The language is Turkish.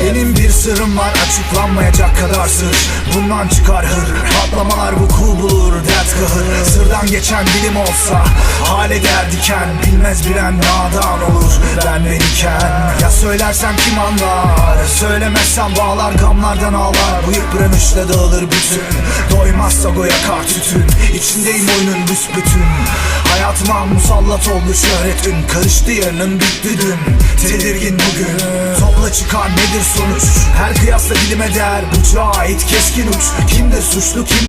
Benim bir sırrım var, açıklanmayacak kadar sır. Bundan çıkar hır, patlamalar vuku bulur, dert kahır. Sırdan geçen dilim olsa hale derdiken, bilmez bilen nadan olur ben verirken. Ya söylersem kim anlar, söylemezsem bağlar, gamlardan ağlar. Bu yıpranışla dağılır bütün, doymazsa yakar tütün. İçindeyim oyunun büsbütün, hayatıma musallat oldu şöhretin. Karıştı yarının bitti dün, tedirgin bugün. Topla çıkar nedir sonuç, her kıyasla dilime değer. Bıçağa ait keskin uç, kimdir suçlu kim